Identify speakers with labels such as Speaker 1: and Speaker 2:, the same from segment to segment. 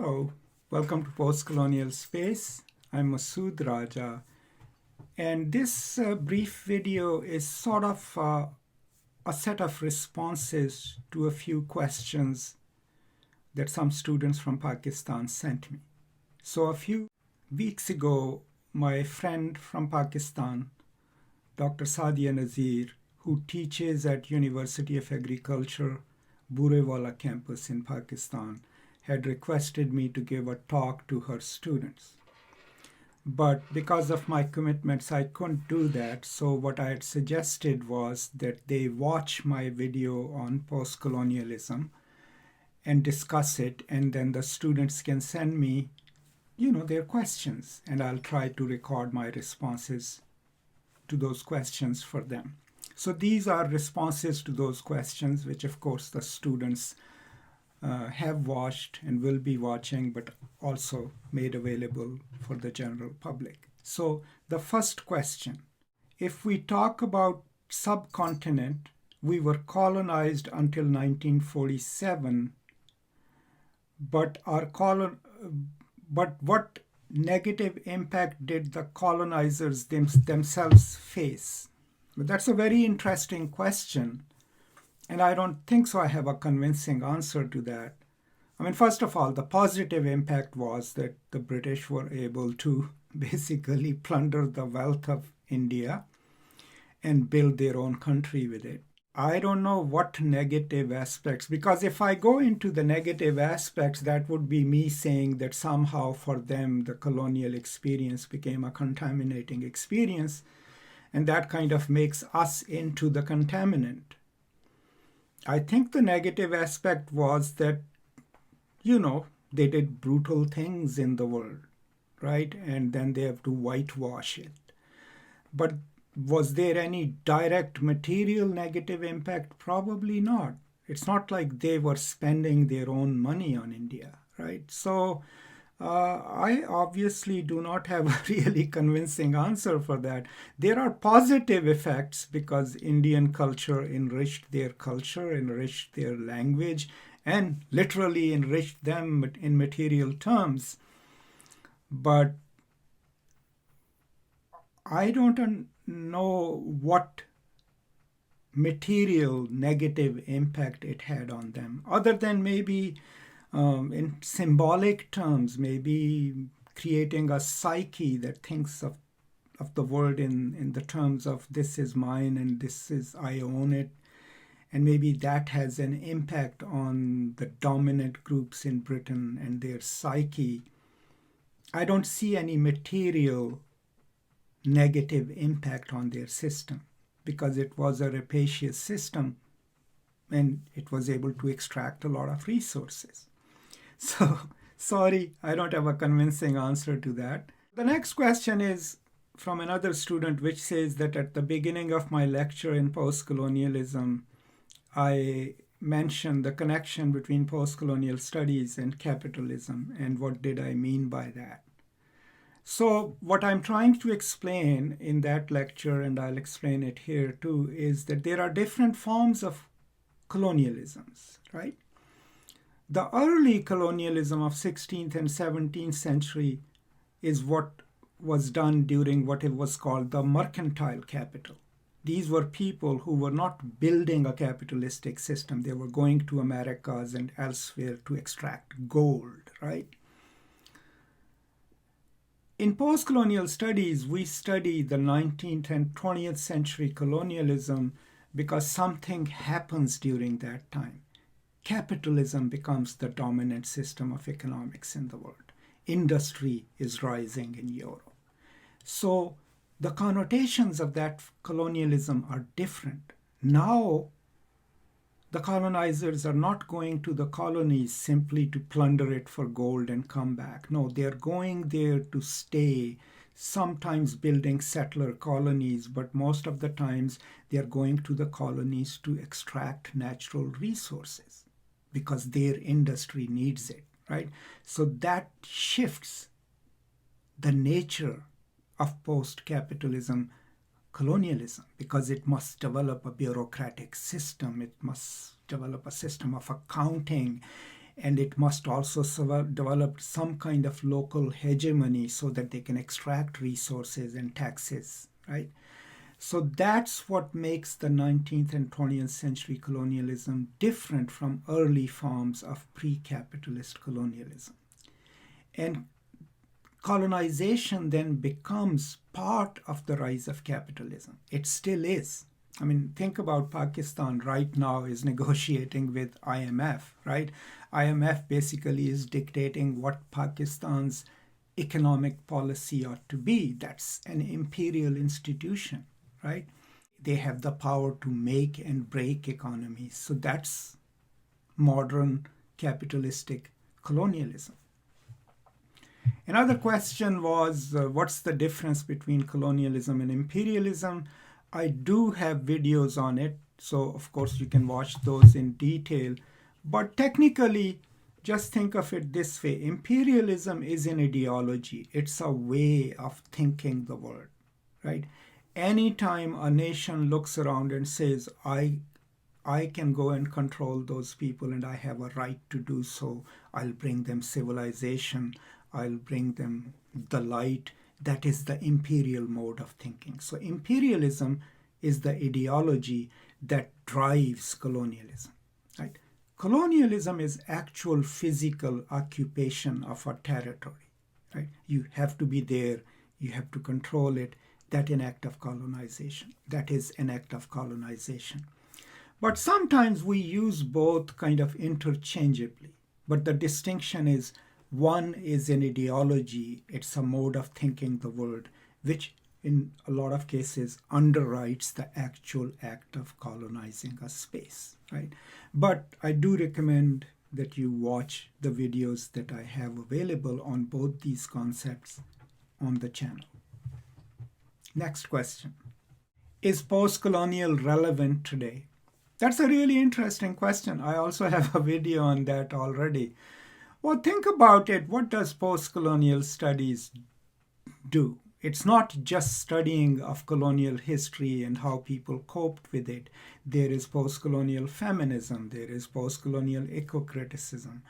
Speaker 1: Hello, welcome to Postcolonial Space. I'm Masood Raja, and this brief video is sort of a set of responses to a few questions that some students from Pakistan sent me. So a few weeks ago, my friend from Pakistan, Dr. Sadia Nazir, who teaches at University of Agriculture, Burewala campus in Pakistan, had requested me to give a talk to her students. But because of my commitments, I couldn't do that. So what I had suggested was that they watch my video on post-colonialism and discuss it, and then the students can send me, their questions, and I'll try to record my responses to those questions for them. So these are responses to those questions, which of course the students have watched and will be watching, but also made available for the general public. So the first question, if we talk about subcontinent, we were colonized until 1947, but what negative impact did the colonizers themselves face? That's a very interesting question. And I don't think so I have a convincing answer to that. I mean, first of all, the positive impact was that the British were able to basically plunder the wealth of India and build their own country with it. I don't know what negative aspects, because if I go into the negative aspects, that would be me saying that somehow for them the colonial experience became a contaminating experience, and that kind of makes us into the contaminant. I think the negative aspect was that, they did brutal things in the world, right? And then they have to whitewash it. But was there any direct material negative impact? Probably not. It's not like they were spending their own money on India, right? So I obviously do not have a really convincing answer for that. There are positive effects because Indian culture enriched their culture, enriched their language, and literally enriched them in material terms. But I don't know what material negative impact it had on them, other than maybe in symbolic terms, maybe creating a psyche that thinks of the world in the terms of this is mine and this is I own it. And maybe that has an impact on the dominant groups in Britain and their psyche. I don't see any material negative impact on their system because it was a rapacious system and it was able to extract a lot of resources. So, sorry, I don't have a convincing answer to that. The next question is from another student, which says that at the beginning of my lecture in postcolonialism, I mentioned the connection between postcolonial studies and capitalism, and what did I mean by that? So what I'm trying to explain in that lecture, and I'll explain it here too, is that there are different forms of colonialisms, right? The early colonialism of 16th and 17th century is what was done during what it was called the mercantile capital. These were people who were not building a capitalistic system. They were going to Americas and elsewhere to extract gold, right? In postcolonial studies, we study the 19th and 20th century colonialism because something happens during that time. Capitalism becomes the dominant system of economics in the world. Industry is rising in Europe. So the connotations of that colonialism are different. Now, the colonizers are not going to the colonies simply to plunder it for gold and come back. No, they're going there to stay, sometimes building settler colonies, but most of the times they're going to the colonies to extract natural resources because their industry needs it, right? So that shifts the nature of post-capitalism colonialism because it must develop a bureaucratic system. It must develop a system of accounting. and it must also develop some kind of local hegemony so that they can extract resources and taxes, right? So that's what makes the 19th and 20th century colonialism different from early forms of pre-capitalist colonialism. And colonization then becomes part of the rise of capitalism. It still is. I mean, think about Pakistan right now is negotiating with IMF, right? IMF basically is dictating what Pakistan's economic policy ought to be. That's an imperial institution, right? They have the power to make and break economies. So that's modern capitalistic colonialism. Another question was what's the difference between colonialism and imperialism? I do have videos on it, so of course you can watch those in detail. But technically, just think of it this way. Imperialism is an ideology. It's a way of thinking the world, right? Anytime a nation looks around and says, I can go and control those people and I have a right to do so, I'll bring them civilization, I'll bring them the light. That is the imperial mode of thinking. So imperialism is the ideology that drives colonialism, right? Colonialism is actual physical occupation of a territory, right? You have to be there, you have to control it. That an act of colonization. That is an act of colonization. But sometimes we use both kind of interchangeably. But the distinction is one is an ideology, it's a mode of thinking the world, which in a lot of cases underwrites the actual act of colonizing a space, right? But I do recommend that you watch the videos that I have available on both these concepts on the channel. Next question. Is post-colonial relevant today? That's a really interesting question. I also have a video on that already. Well, think about it. What does post-colonial studies do? It's not just studying of colonial history and how people coped with it. There is post-colonial feminism. There is post-colonial eco-criticism.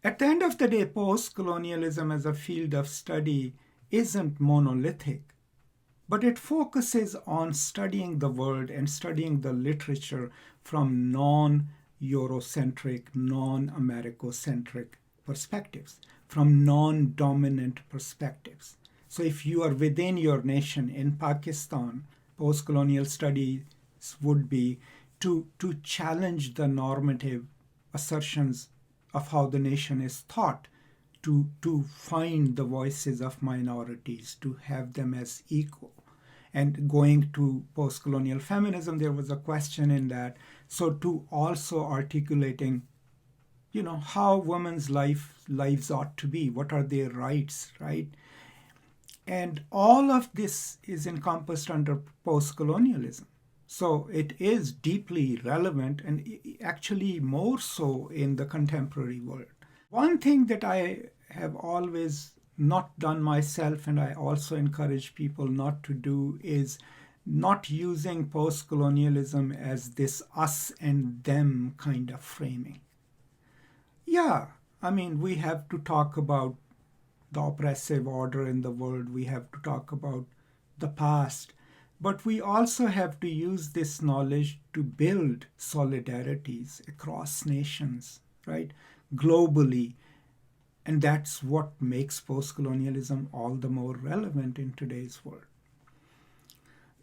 Speaker 1: At the end of the day, post-colonialism as a field of study isn't monolithic, but it focuses on studying the world and studying the literature from non-Eurocentric, non-Americocentric perspectives, from non-dominant perspectives. So if you are within your nation in Pakistan, post-colonial studies would be to challenge the normative assertions of how the nation is thought, to find the voices of minorities, to have them as equal. And going to post-colonial feminism, there was a question in that. So to also articulating, how women's lives ought to be, what are their rights, right? And all of this is encompassed under post-colonialism. So it is deeply relevant and actually more so in the contemporary world. One thing that I have always not done myself, and I also encourage people not to do, is not using post-colonialism as this us and them kind of framing. Yeah, I mean, we have to talk about the oppressive order in the world. We have to talk about the past. But we also have to use this knowledge to build solidarities across nations, right? Globally. And that's what makes post-colonialism all the more relevant in today's world.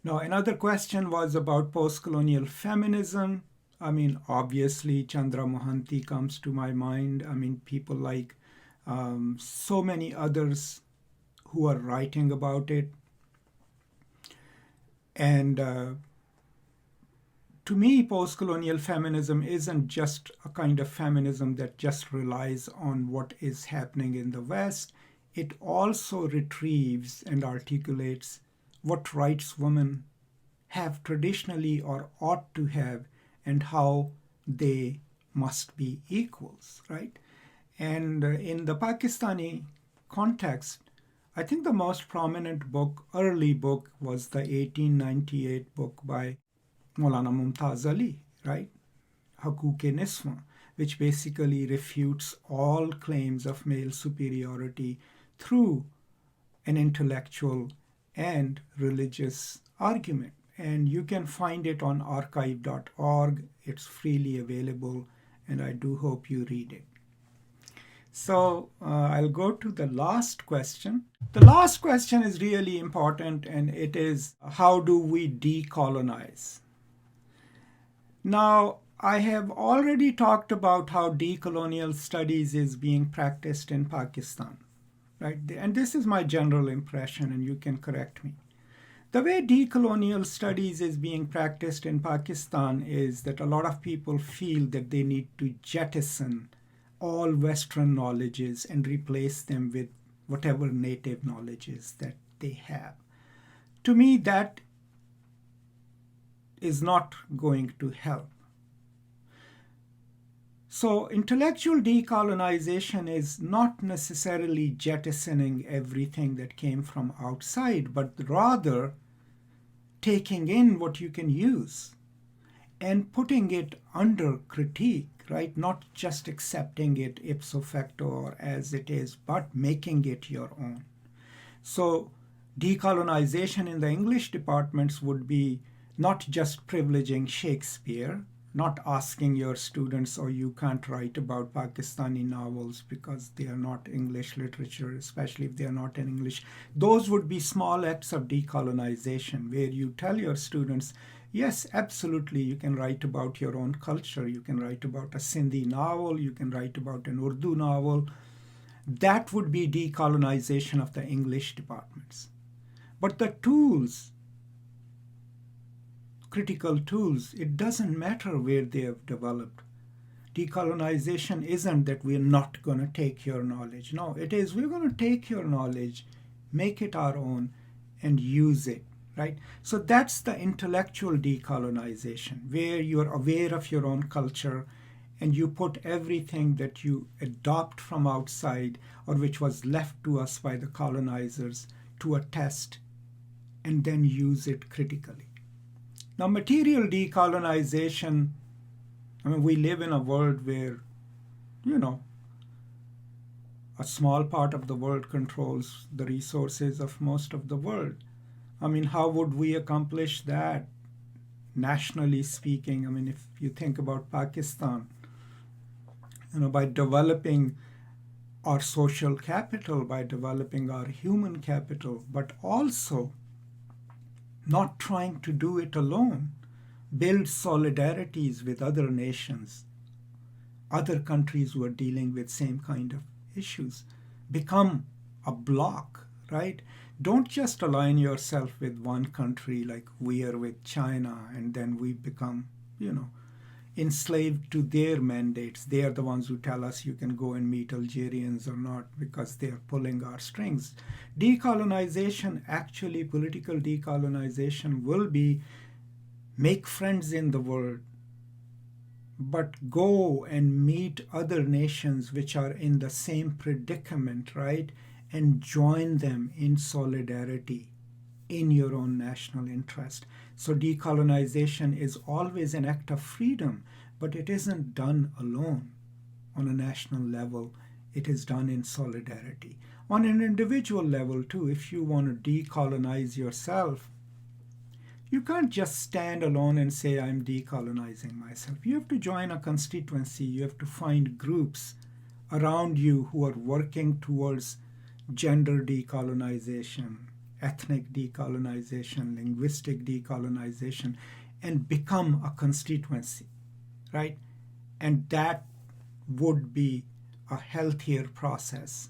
Speaker 1: Now, another question was about post-colonial feminism. I mean, obviously, Chandra Mohanty comes to my mind. I mean, people like so many others who are writing about it. And to me, post-colonial feminism isn't just a kind of feminism that just relies on what is happening in the West. It also retrieves and articulates what rights women have traditionally or ought to have and how they must be equals, right? And in the Pakistani context, I think the most prominent book, early book, was the 1898 book by Maulana Mumtaz Ali, right? Hukuk-e Niswa. which basically refutes all claims of male superiority through an intellectual and religious argument. And you can find it on archive.org. It's freely available, and I do hope you read it. So I'll go to the last question. The last question is really important, and it is, how do we decolonize? Now, I have already talked about how decolonial studies is being practiced in Pakistan, right? And this is my general impression, and you can correct me. The way decolonial studies is being practiced in Pakistan is that a lot of people feel that they need to jettison all Western knowledges and replace them with whatever native knowledges that they have. To me, that is not going to help. So intellectual decolonization is not necessarily jettisoning everything that came from outside, but rather taking in what you can use and putting it under critique, right? Not just accepting it ipso facto or as it is, but making it your own. So decolonization in the English departments would be not just privileging Shakespeare, not asking your students, oh, you can't write about Pakistani novels because they are not English literature, especially if they are not in English. Those would be small acts of decolonization where you tell your students, yes, absolutely, you can write about your own culture. You can write about a Sindhi novel. You can write about an Urdu novel. That would be decolonization of the English departments. But the tools, critical tools, it doesn't matter where they have developed. Decolonization isn't that we're not going to take your knowledge. No, it is we're going to take your knowledge, make it our own, and use it, right? So that's the intellectual decolonization, where you're aware of your own culture and you put everything that you adopt from outside or which was left to us by the colonizers to a test and then use it critically. Now, material decolonization, I mean, we live in a world where, a small part of the world controls the resources of most of the world. I mean, how would we accomplish that, nationally speaking? I mean, if you think about Pakistan, by developing our social capital, by developing our human capital, but also not trying to do it alone, build solidarities with other nations, other countries who are dealing with same kind of issues, become a bloc, right? Don't just align yourself with one country like we are with China, and then we become, enslaved to their mandates. They are the ones who tell us you can go and meet Algerians or not because they are pulling our strings. Decolonization, actually political decolonization, will be make friends in the world, but go and meet other nations which are in the same predicament, right? And join them in solidarity in your own national interest. So decolonization is always an act of freedom, but it isn't done alone on a national level. It is done in solidarity. On an individual level too, if you want to decolonize yourself, you can't just stand alone and say, I'm decolonizing myself. You have to join a constituency. You have to find groups around you who are working towards gender decolonization, ethnic decolonization, linguistic decolonization, and become a constituency, right? And that would be a healthier process,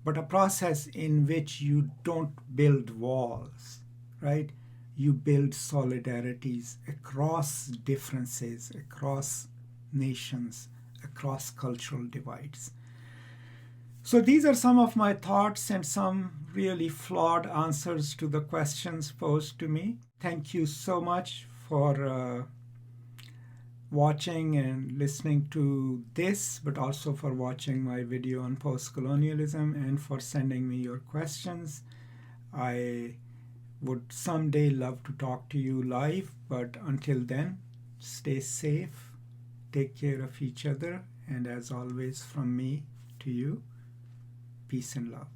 Speaker 1: but a process in which you don't build walls, right? You build solidarities across differences, across nations, across cultural divides. So these are some of my thoughts and some really flawed answers to the questions posed to me. Thank you so much for watching and listening to this, but also for watching my video on post-colonialism and for sending me your questions. I would someday love to talk to you live, but until then, stay safe Take care of each other. And as always, from me to you, peace and love.